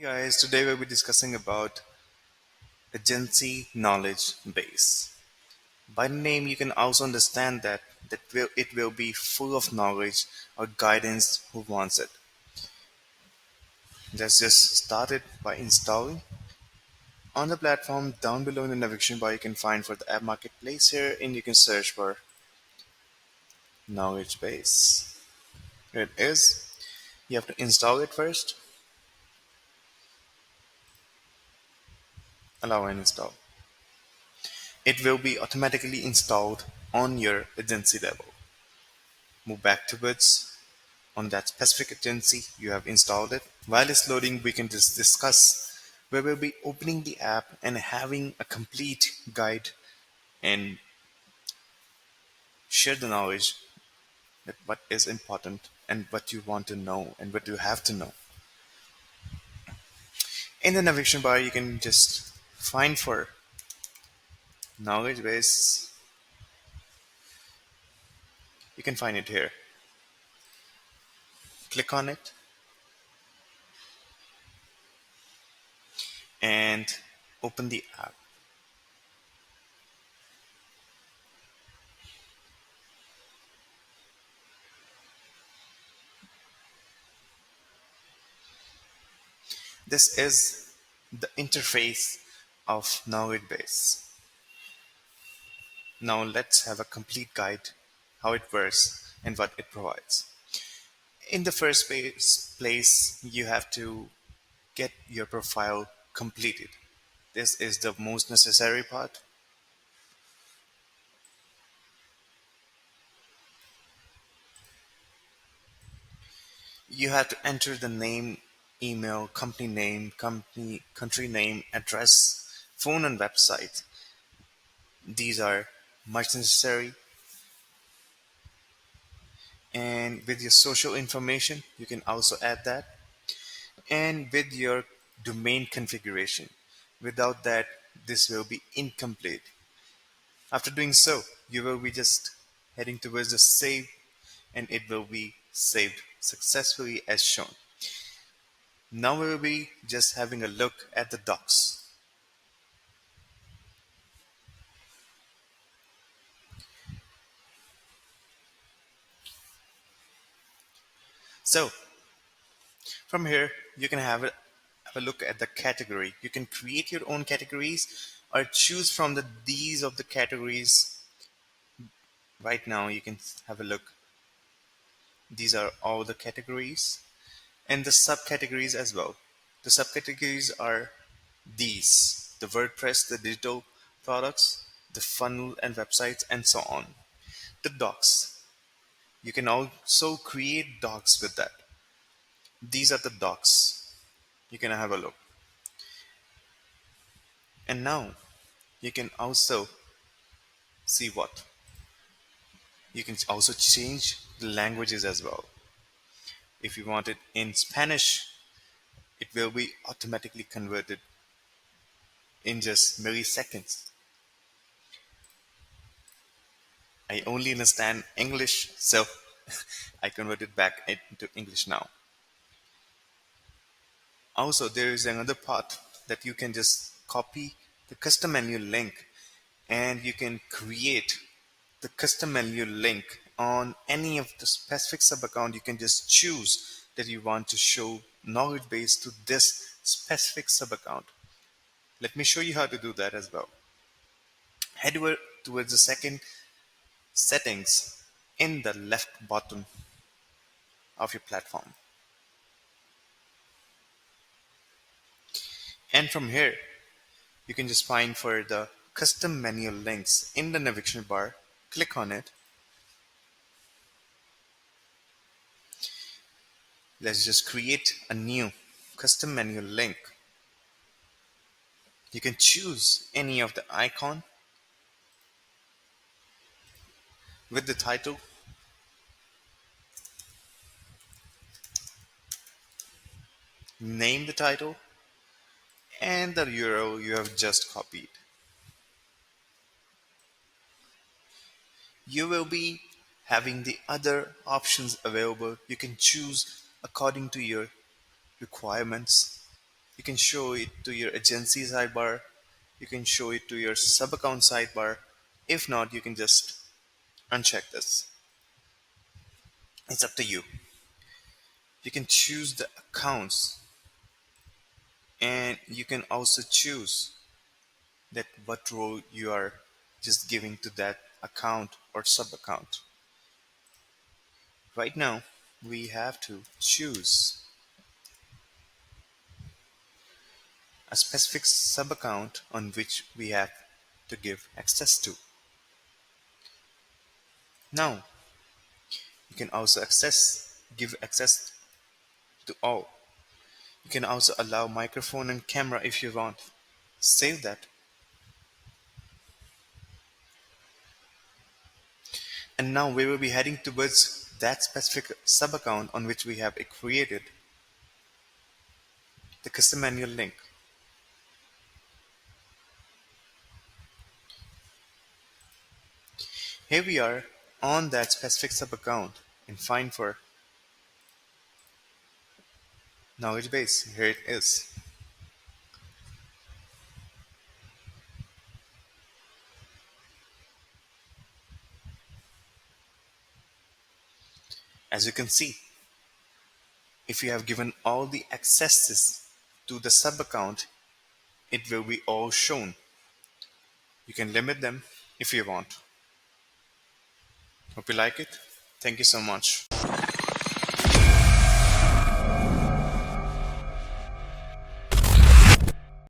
Hey guys, today we'll be discussing about agency knowledge base. By the name, you can also understand that it will be full of knowledge or guidance who wants it. Let's just start it by installing. On the platform down below in the navigation bar, you can find for the app marketplace here, and you can search for knowledge base. Here it is. You have to install it first. Allow and install. It will be automatically installed on your agency level. Move back towards on that specific agency you have installed it. While it's loading, we can just discuss where we'll be opening the app and having a complete guide and share the knowledge that what is important and what you want to know and what you have to know. In the navigation bar, you can just find for knowledge base. You can find it here. Click on it and open the app. This is the interface of knowledge base. Now let's have a complete guide how it works and what it provides. In the first place, you have to get your profile completed. This is the most necessary part. You have to enter the name, email, company, country name, address, phone, and website. These are much necessary. And with your social information, you can also add that. And with your domain configuration. Without that, this will be incomplete. After doing so, you will be just heading towards the save and it will be saved successfully as shown. Now we will be just having a look at the docs. So from here, you can have a look at the category. You can create your own categories or choose from these of the categories. Right now, you can have a look. These are all the categories and the subcategories as well. The subcategories are these: the WordPress, the digital products, the funnel and websites, and so on. The docs. You can also create docs with that. These are the docs. You can have a look. And now you can also see what? You can also change the languages as well. If you want it in Spanish, it will be automatically converted in just milliseconds. I only understand English, so I converted back into English now. Also, there is another part that you can just copy the custom menu link and you can create the custom menu link on any of the specific sub account. You can just choose that you want to show knowledge base to this specific sub account. Let me show you how to do that as well. Head over towards the second settings in the left bottom of your platform. And from here, you can just find for the custom menu links in the navigation bar. Click on it. Let's just create a new custom menu link. You can choose any of the icon with the title, name the title, and the URL you have just copied. You will be having the other options available. You can choose according to your requirements. You can show it to your agency sidebar. You can show it to your sub account sidebar. If not, you can just uncheck this. It's up to you. You can choose the accounts, and you can also choose that what role you are just giving to that account or sub account. Right now, we have to choose a specific sub account on which we have to give access to. Now, you can also give access to all. You can also allow microphone and camera if you want. Save that. And now we will be heading towards that specific sub account on which we have created the custom manual link. Here we are on that specific sub account and find for knowledge base. Here it is. As you can see, if you have given all the accesses to the sub account, it will be all shown. You can limit them if you want. Hope you like it. Thank you so much.